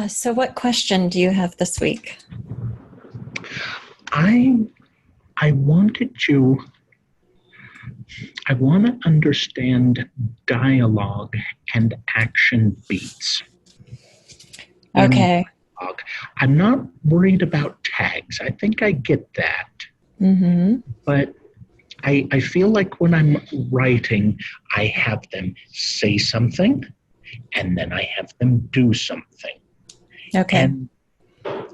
So what question do you have this week? I I wanted to I want to understand dialogue and action beats in Okay. dialogue. I'm not worried about tags. I think I get that. Mm-hmm. But I feel like when I'm writing, I have them say something and then I have them do something. Okay. And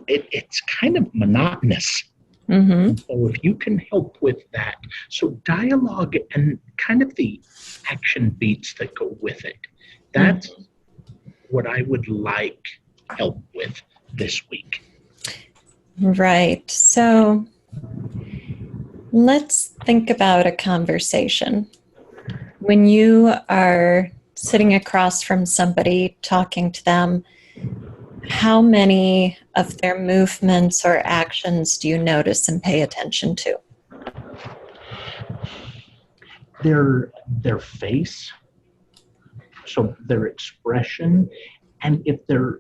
it's kind of monotonous. Mm-hmm. So if you can help with that, so dialogue and kind of the action beats that go with it, that's Mm-hmm. what I would like help with this week. Right. So let's think about a conversation. When you are sitting across from somebody talking to them, how many of their movements or actions do you notice and pay attention to? Their face, so their expression, and if they're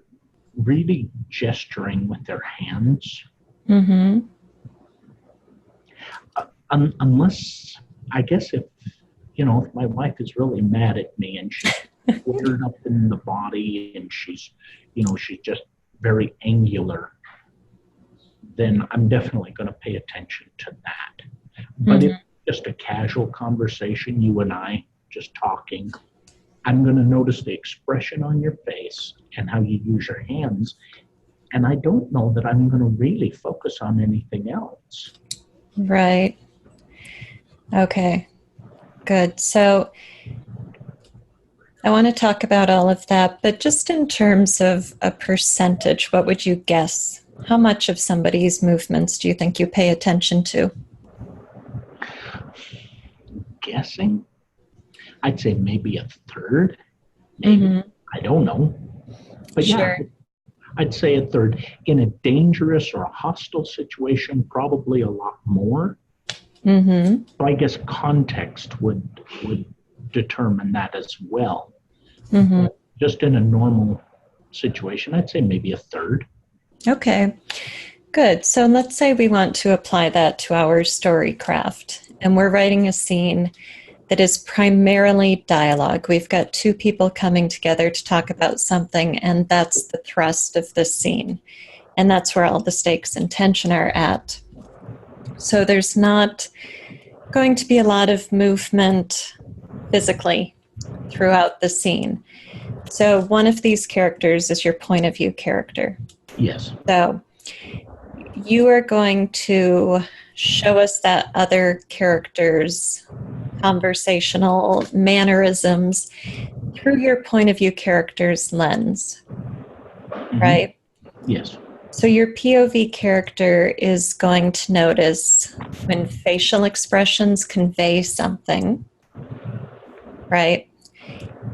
really gesturing with their hands, Mm-hmm. unless I guess if my wife is really mad at me and she's flared up in the body and she's just very angular, then I'm definitely going to pay attention to that. But if Mm-hmm. just a casual conversation, you and I just talking, I'm going to notice the expression on your face and how you use your hands. And I don't know that I'm going to really focus on anything else. Right. Okay. Good. So I want to talk about all of that, but just in terms of a percentage, what would you guess? How much of somebody's movements do you think you pay attention to? Guessing, I'd say maybe a third, maybe. Mm-hmm. I don't know. But yeah, Sure. I'd say a third. In a dangerous or a hostile situation, probably a lot more. Mm-hmm. So I guess context would determine that as well. Mm-hmm. But just in a normal situation, I'd say maybe a third. Okay. Good. So let's say we want to apply that to our story craft, and we're writing a scene that is primarily dialogue. We've got two people coming together to talk about something, and that's the thrust of this scene. And that's where all the stakes and tension are at. So there's not going to be a lot of movement physically throughout the scene. So one of these characters is your point of view character. Yes. So you are going to show us that other character's conversational mannerisms through your point of view character's lens, Mm-hmm. right? Yes. So your POV character is going to notice when facial expressions convey something, right?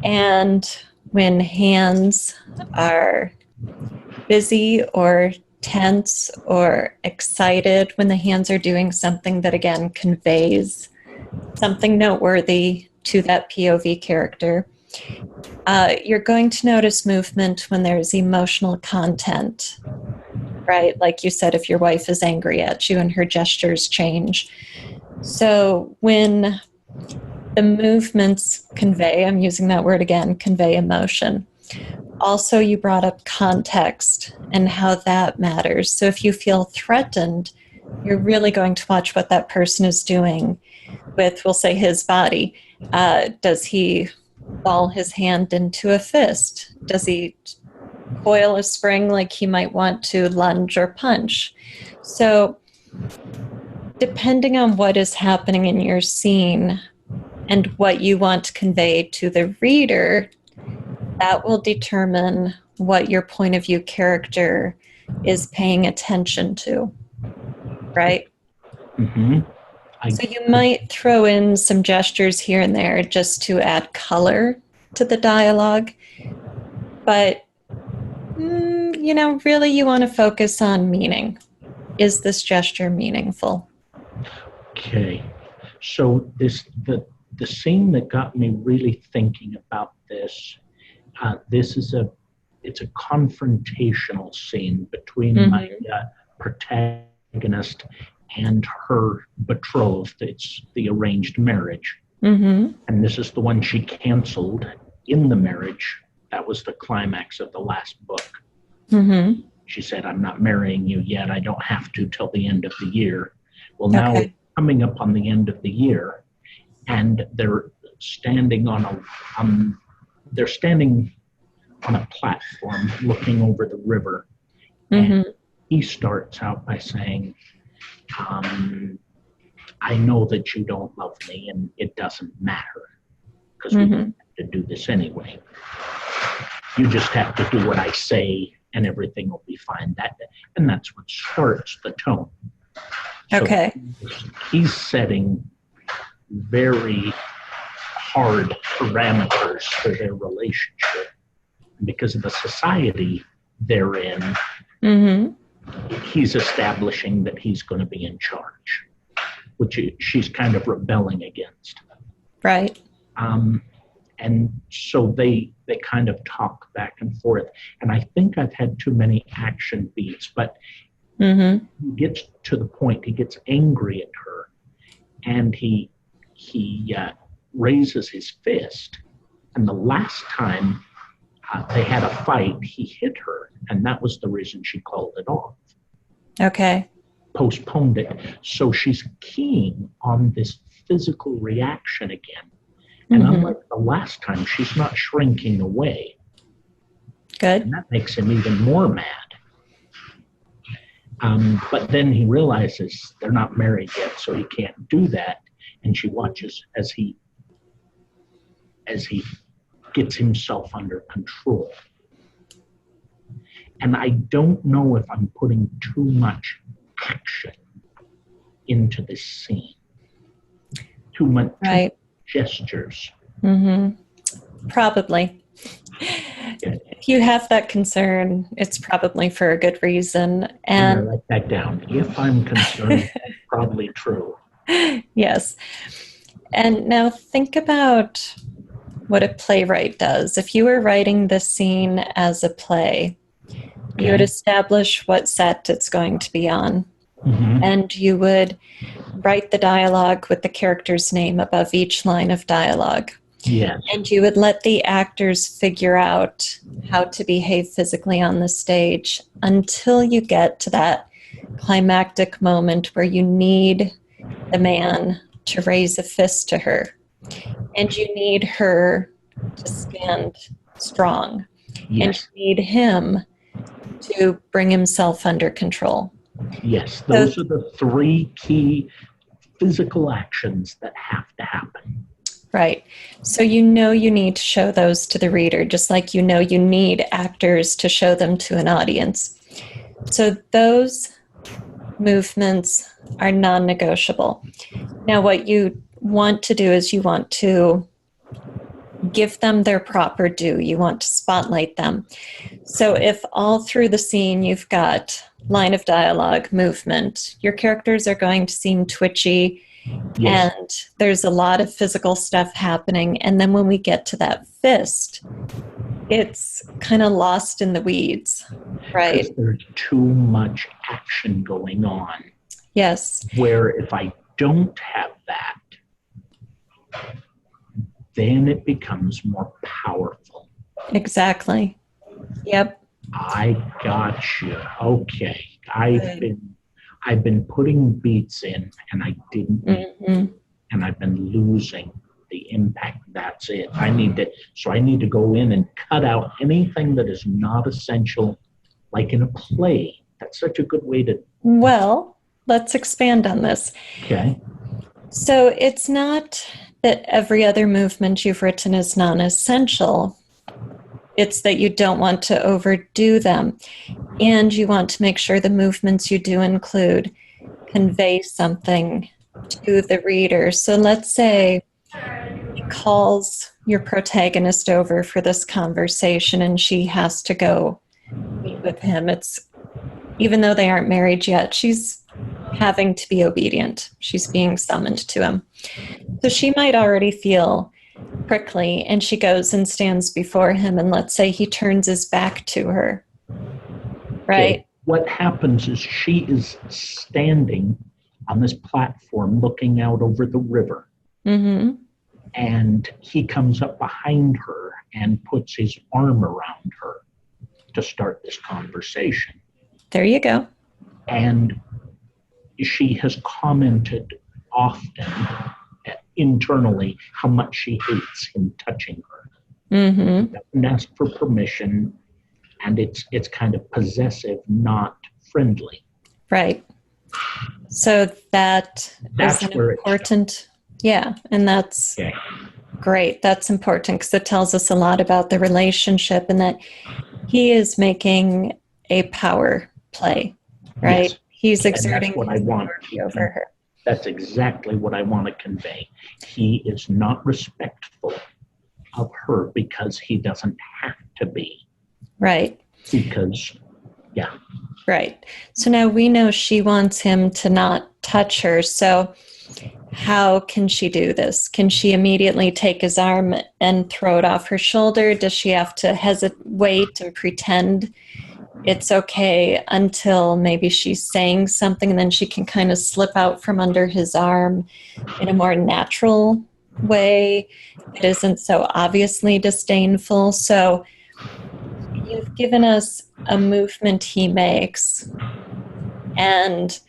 And when hands are busy or tense or excited, when the hands are doing something that again conveys something noteworthy to that POV character. You're going to notice movement when there's emotional content, right? Like you said, if your wife is angry at you and her gestures change. So when the movements convey, I'm using that word again, convey emotion. Also, you brought up context and how that matters. So if you feel threatened, you're really going to watch what that person is doing with, we'll say, his body. Does he ball his hand into a fist? Does he coil a spring like he might want to lunge or punch? So, depending on what is happening in your scene and what you want to convey to the reader, that will determine what your point of view character is paying attention to, right? Mm-hmm. I, So you might throw in some gestures here and there just to add color to the dialogue. But, really you want to focus on meaning. Is this gesture meaningful? okay. So the scene that got me really thinking about this. This is it's a confrontational scene between my protagonist and her betrothed. It's the arranged marriage. And this is the one she canceled in the marriage. That was the climax of the last book. She said, I'm not marrying you yet. I don't have to till the end of the year. Well, now it's coming up on the end of the year, and they're standing on a platform looking over the river. And he starts out by saying, I know that you don't love me, and it doesn't matter because we have to do this anyway. You just have to do what I say and everything will be fine. And that's what starts the tone. So he's setting very hard parameters for their relationship. Because of the society they're in, he's establishing that he's going to be in charge, which she's kind of rebelling against. Right. And so they kind of talk back and forth. And I think I've had too many action beats, but he gets to the point, he gets angry at her, and he raises his fist. And the last time they had a fight, he hit her, and that was the reason she called it off. Okay. Postponed it. So she's keen on this physical reaction again. And unlike the last time, she's not shrinking away. Good. And that makes him even more mad. But then he realizes they're not married yet, so he can't do that. And she watches as he gets himself under control. And I don't know if I'm putting too much action into this scene. Too much gestures. Probably. If you have that concern, it's probably for a good reason. And I'm gonna write that down. If I'm concerned, it's probably true. Yes. And now think about what a playwright does. If you were writing this scene as a play, you would establish what set it's going to be on. And you would write the dialogue with the character's name above each line of dialogue. Yes. And you would let the actors figure out how to behave physically on the stage until you get to that climactic moment where you need the man to raise a fist to her. And you need her to stand strong. And you need him to bring himself under control. Yes, those are the three key physical actions that have to happen. Right. So you know you need to show those to the reader, just like you know you need actors to show them to an audience. So those movements are non-negotiable. Now, what you want to do is you want to give them their proper due. You want to spotlight them. So if all through the scene you've got line of dialogue, movement, your characters are going to seem twitchy, and there's a lot of physical stuff happening. And then when we get to that fist, it's kind of lost in the weeds, right? Because there's too much action going on. Yes. Where if I don't have that, then it becomes more powerful. Exactly. Yep. I got you. Okay. I've been putting beats in, and I didn't, and I've been losing the impact. That's it. I need to go in and cut out anything that is not essential, like in a play. That's such a good way to. Well, let's expand on this. Okay. So it's not that every other movement you've written is non-essential. It's that you don't want to overdo them. And you want to make sure the movements you do include convey something to the reader. So let's say he calls your protagonist over for this conversation and she has to go meet with him. Even though they aren't married yet, she's having to be obedient. She's being summoned to him. So she might already feel prickly, and she goes and stands before him, and let's say he turns his back to her, right? Okay. What happens is she is standing on this platform looking out over the river, Mm-hmm. and he comes up behind her and puts his arm around her to start this conversation. There you go. And she has commented often internally how much she hates him touching her. Mm-hmm. Doesn't ask for permission, and it's kind of possessive, not friendly. Right. So that's an where important, yeah, and that's Okay. great. That's important because it tells us a lot about the relationship and that he is making a power play, right? Yes. He's And that's exerting what I his want. authority over her. That's exactly what I want to convey. He is not respectful of her because he doesn't have to be. Right. Because, yeah. Right. So now we know she wants him to not touch her. So how can she do this? Can she immediately take his arm and throw it off her shoulder? Does she have to wait and pretend it's okay until maybe she's saying something and then she can kind of slip out from under his arm in a more natural way that isn't so obviously disdainful? So you've given us a movement he makes, and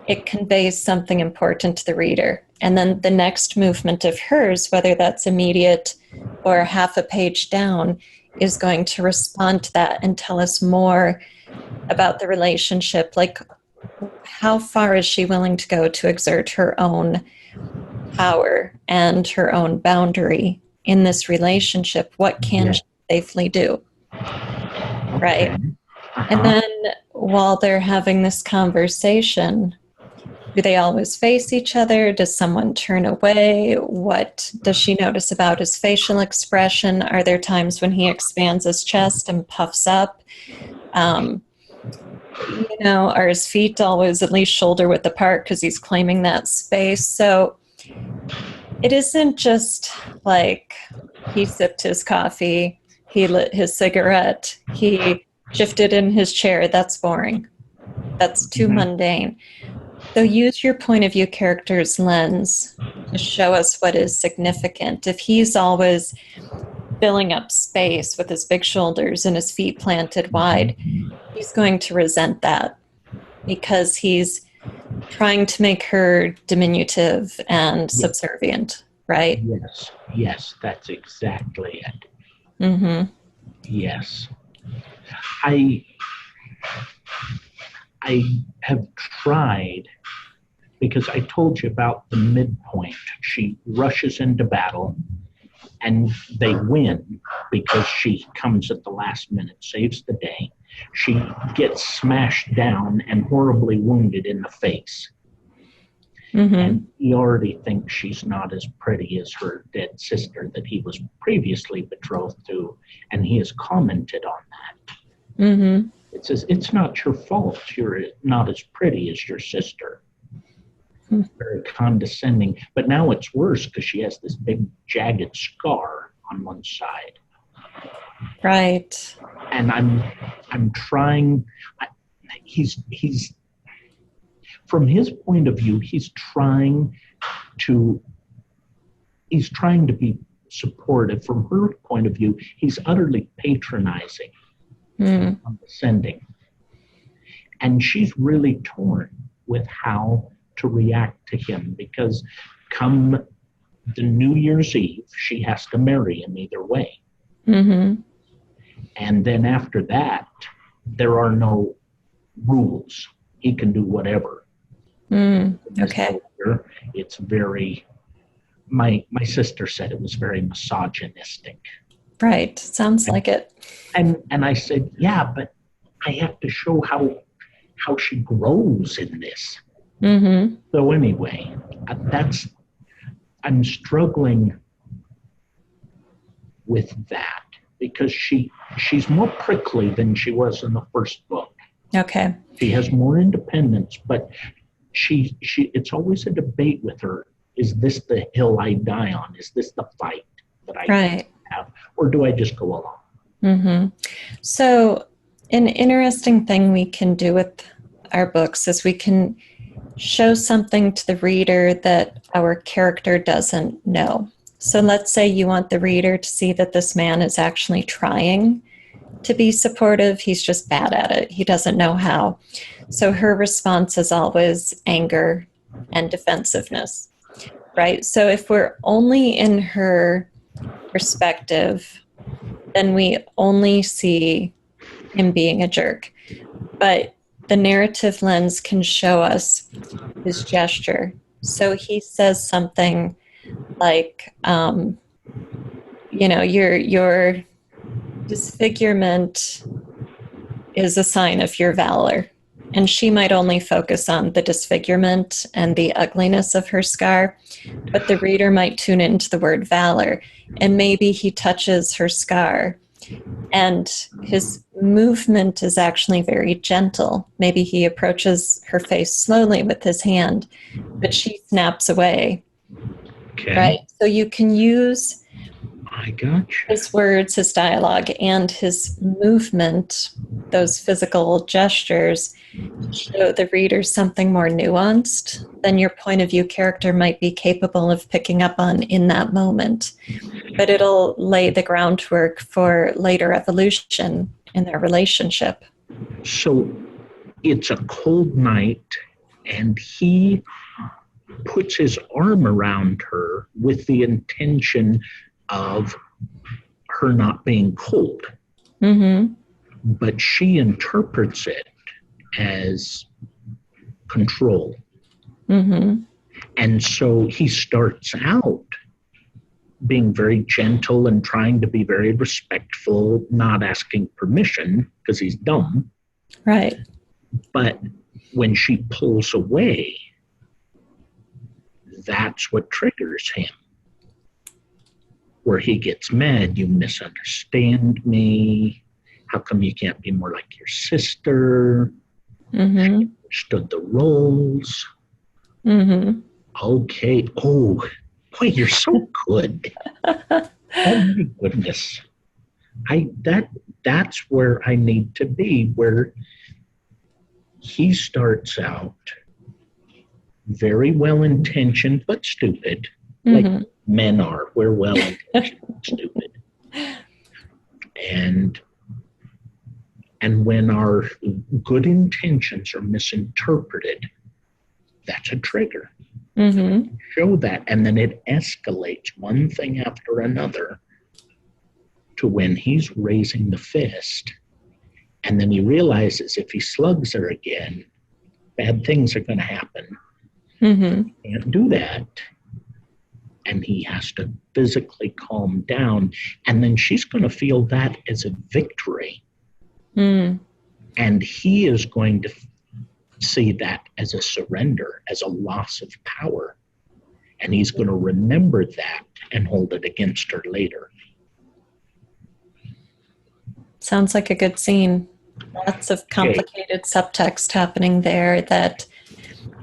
it conveys something important to the reader. And then the next movement of hers, whether that's immediate or half a page down, is going to respond to that and tell us more about the relationship. Like, how far is she willing to go to exert her own power and her own boundary in this relationship? What can she safely do? Right. Uh-huh. And then while they're having this conversation, do they always face each other? Does someone turn away? What does she notice about his facial expression? Are there times when he expands his chest and puffs up? Are his feet always at least shoulder width apart because he's claiming that space? So it isn't just like he sipped his coffee, he lit his cigarette, he shifted in his chair. That's boring. That's too mundane. So use your point of view character's lens to show us what is significant. If he's always filling up space with his big shoulders and his feet planted wide, he's going to resent that because he's trying to make her diminutive and subservient, right? Yes, that's exactly it. Mm-hmm. Yes. I have tried, because I told you about the midpoint. She rushes into battle and they win because she comes at the last minute, saves the day. She gets smashed down and horribly wounded in the face. Mm-hmm. And he already thinks she's not as pretty as her dead sister that he was previously betrothed to, and he has commented on that. Mm-hmm. It says, it's not your fault you're not as pretty as your sister. Very condescending. But now it's worse because she has this big jagged scar on one side. Right. And I'm trying. He's from his point of view, he's trying to be supportive. From her point of view, he's utterly patronizing, condescending. And she's really torn with how to react to him, because come the New Year's Eve, she has to marry him either way. Mm-hmm. And then after that, there are no rules. He can do whatever. Okay. It's very, my sister said it was very misogynistic. Right. Sounds like it. And I said, yeah, but I have to show how she grows in this. Mm-hmm. So anyway, I'm struggling with that because she's more prickly than she was in the first book. Okay. She has more independence, but it's always a debate with her. Is this the hill I die on? Is this the fight? that I Right. have, or do I just go along? Mm-hmm. So, an interesting thing we can do with our books is we can show something to the reader that our character doesn't know. So, let's say you want the reader to see that this man is actually trying to be supportive. He's just bad at it. He doesn't know how. So, her response is always anger and defensiveness, right? So, if we're only in her perspective, then we only see him being a jerk. But the narrative lens can show us his gesture. So he says something like, your disfigurement is a sign of your valor. And she might only focus on the disfigurement and the ugliness of her scar, but the reader might tune into the word valor. And maybe he touches her scar, and his movement is actually very gentle. Maybe he approaches her face slowly with his hand, but she snaps away, Okay. right? So you can use I got you. his words, his dialogue, and his movement, those physical gestures, to show the reader something more nuanced than your point of view character might be capable of picking up on in that moment. But it'll lay the groundwork for later evolution in their relationship. So it's a cold night, and he puts his arm around her with the intention of her not being cold. Mm-hmm. But she interprets it as control. Mm-hmm. And so he starts out being very gentle and trying to be very respectful, not asking permission because he's dumb. Right. But when she pulls away, that's what triggers him. Where he gets mad, you misunderstand me. How come you can't be more like your sister? Mm-hmm. She understood the roles. Mm-hmm. Okay. Oh, boy, you're so good. Oh my goodness. That's where I need to be, where he starts out very well intentioned but stupid. Mm-hmm. Like men are. We're well intentioned but stupid. And when our good intentions are misinterpreted, that's a trigger. Mm-hmm. Show that, and then it escalates one thing after another to when he's raising the fist, and then he realizes if he slugs her again, bad things are going to happen. Mm-hmm. He can't do that, and he has to physically calm down, and then she's going to feel that as a victory. Mm. And he is going to see that as a surrender, as a loss of power. And he's going to remember that and hold it against her later. Sounds like a good scene. Lots of complicated subtext happening there that,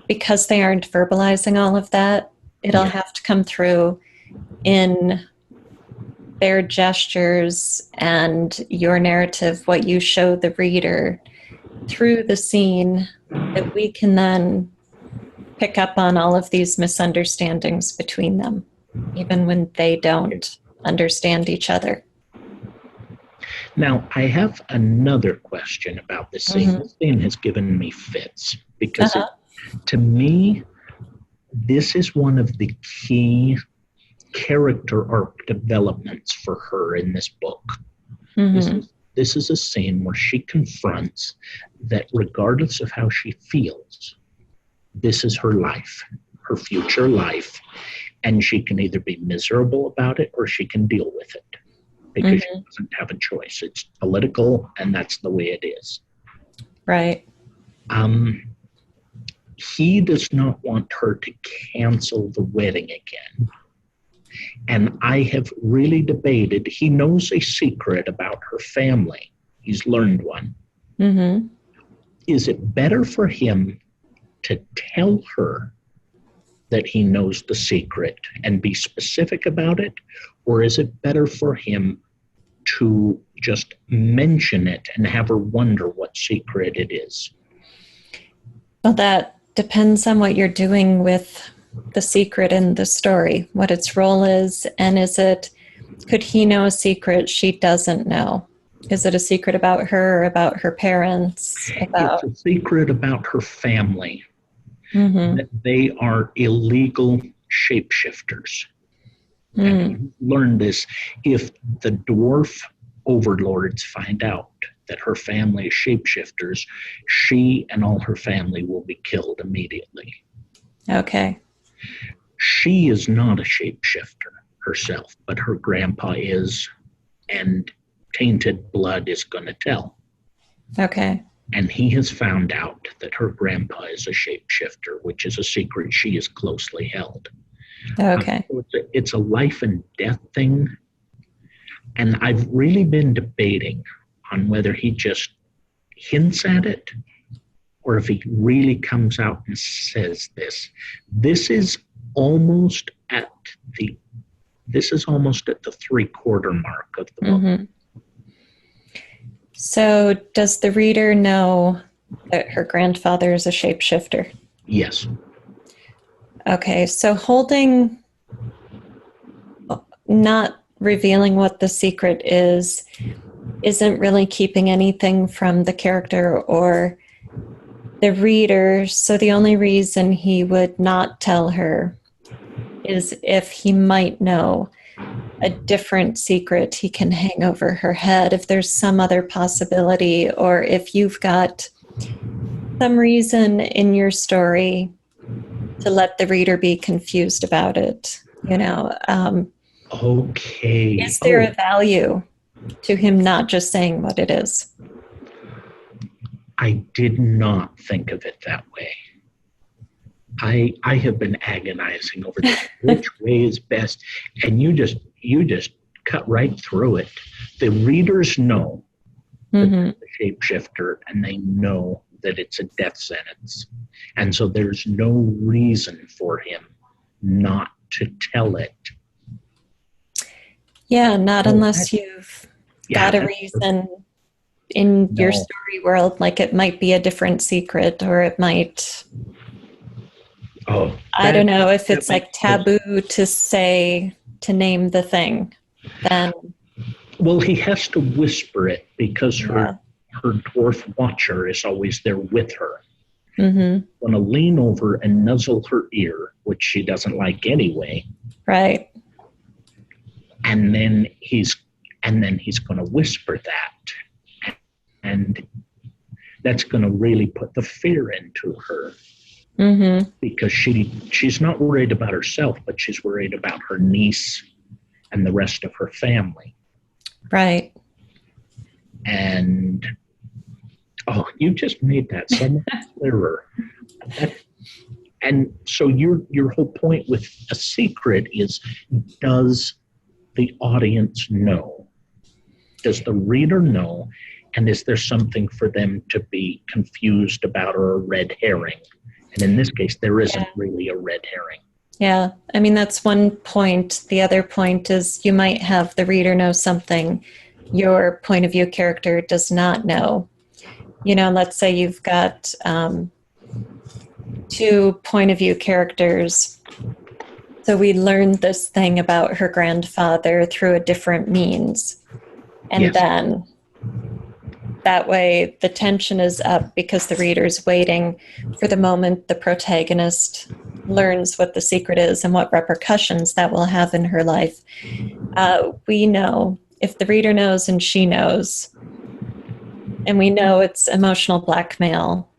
because they aren't verbalizing all of that, it'll have to come through in their gestures and your narrative, what you show the reader through the scene, that we can then pick up on all of these misunderstandings between them, even when they don't understand each other. Now, I have another question about this scene. Mm-hmm. This scene has given me fits because to me, this is one of the key character arc developments for her in this book. Mm-hmm. This is a scene where she confronts that regardless of how she feels, this is her life, her future life, and she can either be miserable about it or she can deal with it because she doesn't have a choice. It's political, and that's the way it is. Right. He does not want her to cancel the wedding again. And I have really debated. He knows a secret about her family. He's learned one. Mm-hmm. Is it better for him to tell her that he knows the secret and be specific about it? Or is it better for him to just mention it and have her wonder what secret it is? Well, that depends on what you're doing with the secret in the story, what its role is, and could he know a secret she doesn't know? Is it a secret about her or about her parents? It's a secret about her family, Mm-hmm. that they are illegal shapeshifters. And you learn this: if the dwarf overlords find out that her family is shapeshifters, she and all her family will be killed immediately. Okay. She is not a shapeshifter herself, but her grandpa is, and tainted blood is going to tell. Okay. And he has found out that her grandpa is a shapeshifter, which is a secret she is closely held. Okay. So it's a life and death thing. And I've really been debating on whether he just hints at it or if he really comes out and says this. This is almost at the 3/4 mark of the book. Mm-hmm. So does the reader know that her grandfather is a shapeshifter? Yes. Okay, so not revealing what the secret is, isn't really keeping anything from the character or the reader. So the only reason he would not tell her is if he might know a different secret he can hang over her head, if there's some other possibility, or if you've got some reason in your story to let the reader be confused about it. Okay. Is there a value to him not just saying what it is? I did not think of it that way. I have been agonizing over this. Which way is best? And you just cut right through it. The readers know that it's a shapeshifter, and they know that it's a death sentence. And so there's no reason for him not to tell it. Yeah, not unless you've got a reason in your story world, like it might be a different secret, or it might... I don't know if it's like taboo to name the thing, then... Well, he has to whisper it because her dwarf watcher is always there with her. Mm-hmm. Going to lean over and nuzzle her ear, which she doesn't like anyway. Right. And then he's going to whisper that, and that's going to really put the fear into her. Mm-hmm. Because she's not worried about herself, but she's worried about her niece and the rest of her family. Right. And you just made that so much clearer. And so your whole point with a secret is, does the audience know? Does the reader know? And is there something for them to be confused about, or a red herring? And in this case, there isn't really a red herring. Yeah. I mean, that's one point. The other point is you might have the reader know something your point of view character does not know. Let's say you've got two point of view characters. So we learned this thing about her grandfather through a different means. And then that way the tension is up because the reader's waiting for the moment the protagonist learns what the secret is and what repercussions that will have in her life. We know, if the reader knows and she knows, and we know it's emotional blackmail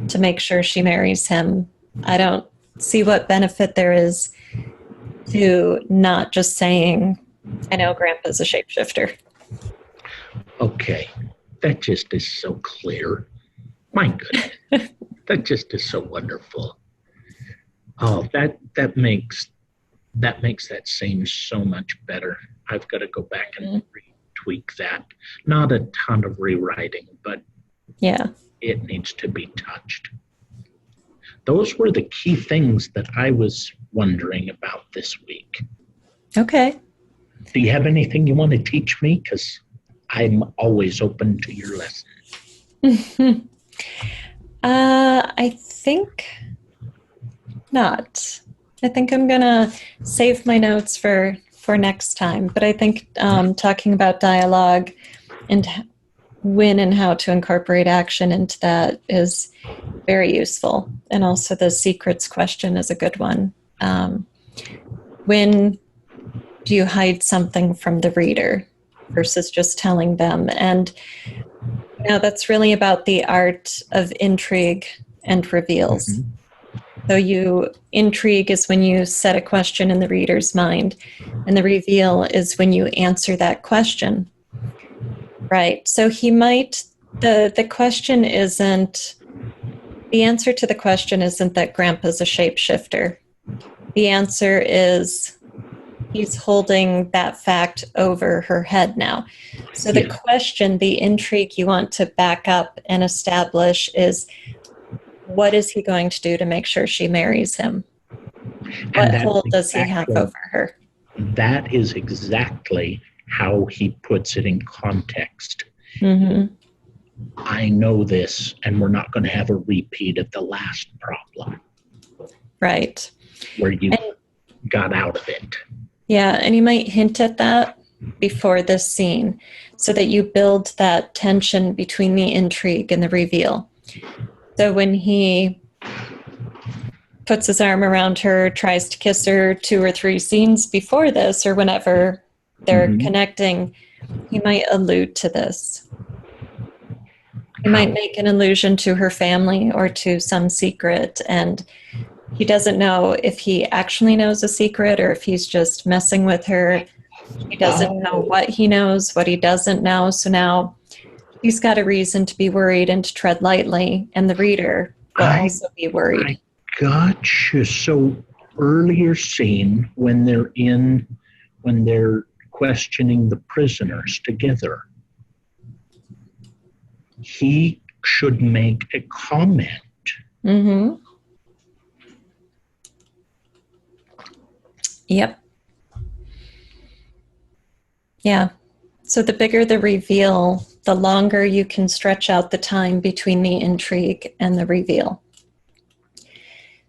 to make sure she marries him, I don't see what benefit there is to not just saying, I know Grandpa's a shapeshifter. Okay. That just is so clear. My goodness. That just is so wonderful. Oh, that makes that scene so much better. I've got to go back and tweak that. Not a ton of rewriting, but it needs to be touched. Those were the key things that I was wondering about this week. Okay. Do you have anything you want to teach me? Because I'm always open to your lesson. I think not. I think I'm gonna save my notes for next time. But I think talking about dialogue and when and how to incorporate action into that is very useful. And also the secrets question is a good one. When do you hide something from the reader versus just telling them? And that's really about the art of intrigue and reveals. So intrigue is when you set a question in the reader's mind, and the reveal is when you answer that question. Right. So the question isn't, the answer to the question isn't that Grandpa's a shapeshifter. The answer is he's holding that fact over her head now. So the question, the intrigue you want to back up and establish is, what is he going to do to make sure she marries him? What hold does he have over her? That is exactly how he puts it in context. Mm-hmm. I know this, and we're not going to have a repeat of the last problem. Right. Where you got out of it. Yeah, and you might hint at that before this scene so that you build that tension between the intrigue and the reveal. So when he puts his arm around her, tries to kiss her 2 or 3 scenes before this, or whenever they're connecting, he might allude to this. He might make an allusion to her family or to some secret, and he doesn't know if he actually knows a secret or if he's just messing with her. He doesn't know what he knows, what he doesn't know. So now he's got a reason to be worried and to tread lightly, and the reader will also be worried. I gotcha. So earlier scene when they're questioning the prisoners together, he should make a comment. Mm-hmm. Yep. Yeah. So the bigger the reveal, the longer you can stretch out the time between the intrigue and the reveal.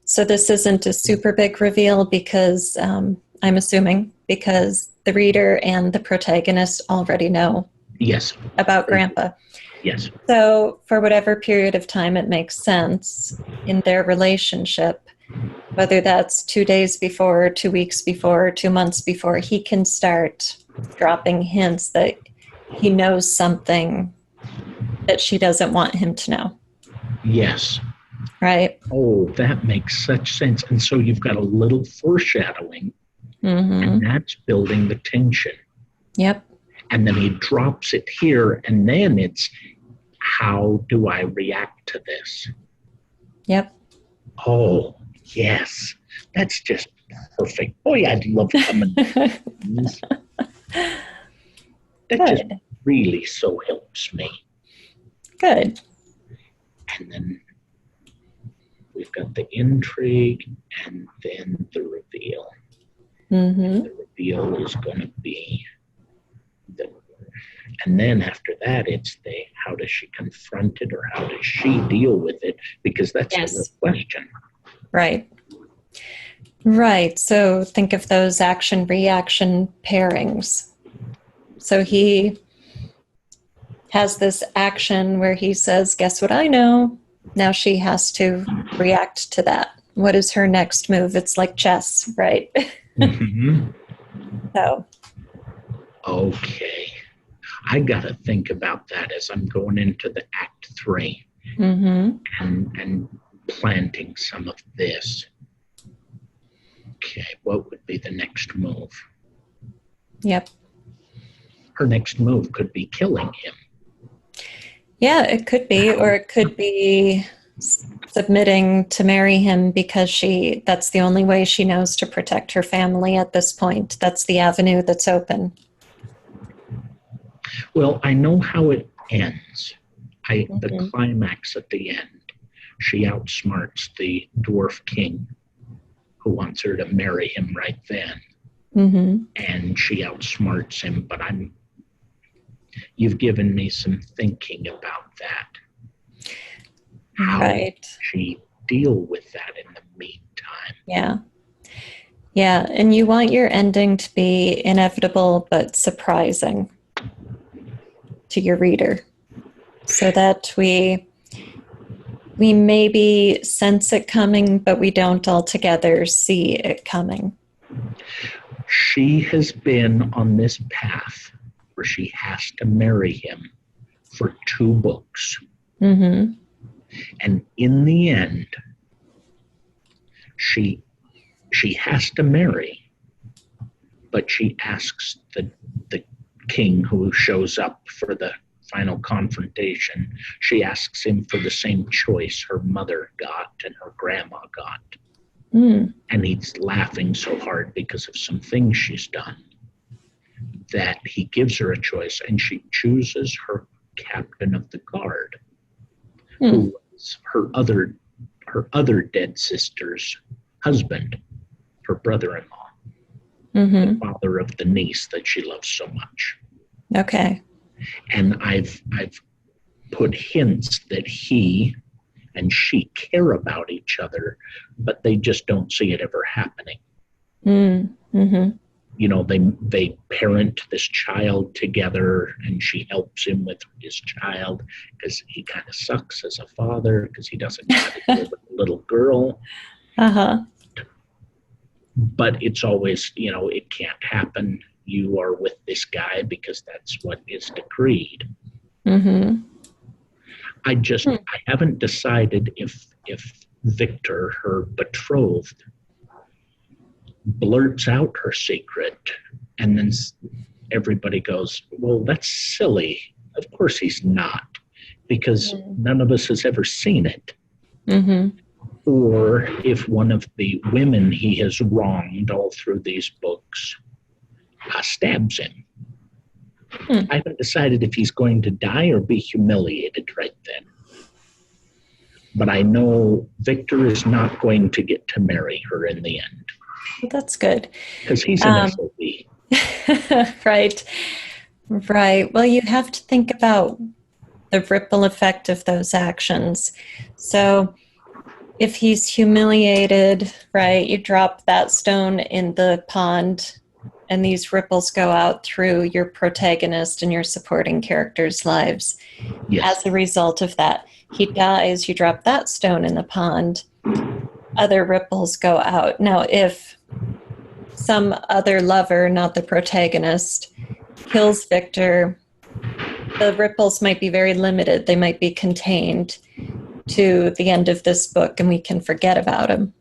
So this isn't a super big reveal because I'm assuming because the reader and the protagonist already know about Grandpa. Yes. So for whatever period of time it makes sense in their relationship, whether that's 2 days before, 2 weeks before, 2 months before, he can start dropping hints that he knows something that she doesn't want him to know. Yes. Right? Oh, that makes such sense. And so you've got a little foreshadowing, and that's building the tension. Yep. And then he drops it here, and then it's, how do I react to this? Yep. Oh, yes. That's just perfect. Boy, I'd love coming. That just really so helps me. Good. And then we've got the intrigue and then the reveal. The reveal is going to be and then after that, it's how does she confront it or how does she deal with it? Because that's the question. Right. Right. So think of those action-reaction pairings. So he has this action where he says, guess what I know? Now she has to react to that. What is her next move? It's like chess, right? So. Okay. I got to think about that as I'm going into the Act 3 and planting some of this. Okay, what would be the next move? Yep. Her next move could be killing him. Yeah, it could be, or it could be submitting to marry him because that's the only way she knows to protect her family at this point. That's the avenue that's open. Well, I know how it ends. The climax at the end, she outsmarts the dwarf king, who wants her to marry him right then. Mm-hmm. And she outsmarts him, but you've given me some thinking about that. How Right. does she deal with that in the meantime? Yeah. Yeah. And you want your ending to be inevitable but surprising to your reader, so that we maybe sense it coming, but we don't altogether see it coming. She has been on this path where she has to marry him for 2 books. Mm-hmm. And in the end, she has to marry, but she asks the king who shows up for the final confrontation, she asks him for the same choice her mother got and her grandma got. Mm. And he's laughing so hard because of some things she's done that he gives her a choice, and she chooses her captain of the guard, who was her other dead sister's husband, her brother-in-law, the father of the niece that she loves so much. Okay. And I've put hints that he and she care about each other, but they just don't see it ever happening. Mm-hmm. You know, they parent this child together, and she helps him with his child because he kind of sucks as a father because he doesn't know how to deal with a little girl. Uh-huh. But it's always, you know, it can't happen. You are with this guy because that's what is decreed. Mm-hmm. I haven't decided if Victor, her betrothed, blurts out her secret, and then everybody goes, well, that's silly. Of course he's not, because none of us has ever seen it. Mm-hmm. Or if one of the women he has wronged all through these books stabs him. I haven't decided if he's going to die or be humiliated right then. But I know Victor is not going to get to marry her in the end. That's good. Because he's an SOB. Right. Right. Well, you have to think about the ripple effect of those actions. So if he's humiliated, right, you drop that stone in the pond, and these ripples go out through your protagonist and your supporting characters' lives. Yes. As a result of that, he dies, you drop that stone in the pond, other ripples go out. Now, if some other lover, not the protagonist, kills Victor, the ripples might be very limited. They might be contained to the end of this book, and we can forget about him.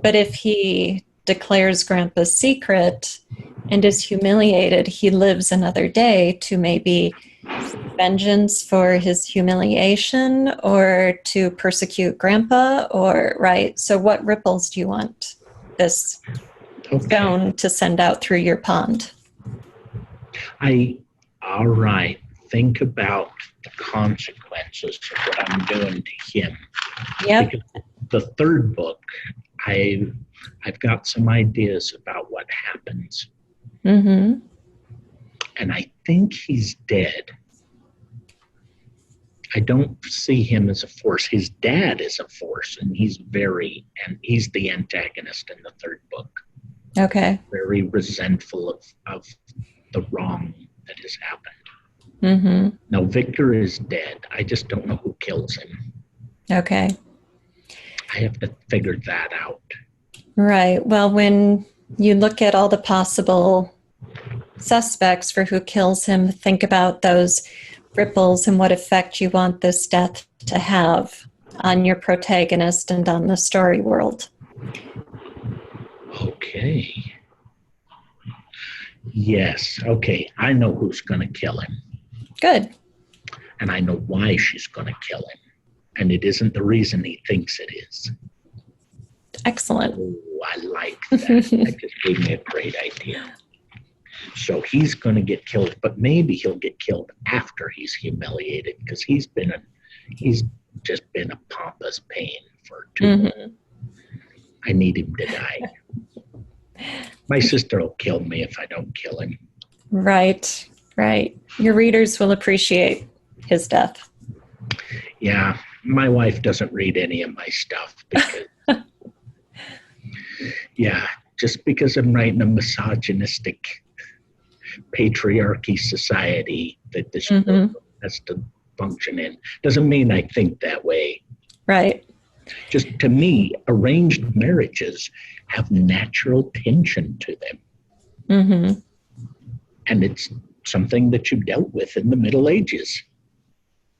But if he declares Grandpa's secret and is humiliated, he lives another day to maybe vengeance for his humiliation or to persecute Grandpa, or, right? So what ripples do you want this stone to send out through your pond? All right. Think about the consequences of what I'm doing to him. Yep. Because the third book, I've got some ideas about what happens. Mm-hmm. And I think he's dead. I don't see him as a force. His dad is a force, and he's the antagonist in the third book. Okay. Very resentful of the wrong that has happened. Mm-hmm. Now, Victor is dead. I just don't know who kills him. Okay. I have to figure that out. Right. Well, when you look at all the possible suspects for who kills him, think about those ripples and what effect you want this death to have on your protagonist and on the story world. Okay. Yes. Okay. I know who's going to kill him. Good. And I know why she's going to kill him. And it isn't the reason he thinks it is. Excellent. Oh, I like that. That just gave me a great idea. So he's going to get killed, but maybe he'll get killed after he's humiliated, because he's just been a pompous pain for too long. I need him to die. My sister will kill me if I don't kill him. Right, right. Your readers will appreciate his death. Yeah, my wife doesn't read any of my stuff because, yeah, just because I'm writing a misogynistic patriarchy society that this world has to function in doesn't mean I think that way. Right. Just to me, arranged marriages have natural tension to them. And it's something that you dealt with in the Middle Ages.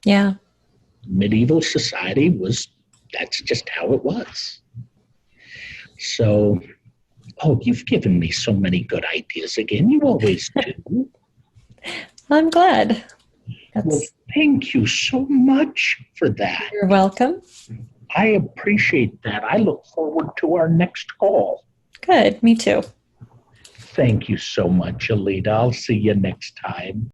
Yeah. Medieval society that's just how it was. So, you've given me so many good ideas again. You always do. I'm glad. Well, thank you so much for that. You're welcome. I appreciate that. I look forward to our next call. Good. Me too. Thank you so much, Alida. I'll see you next time.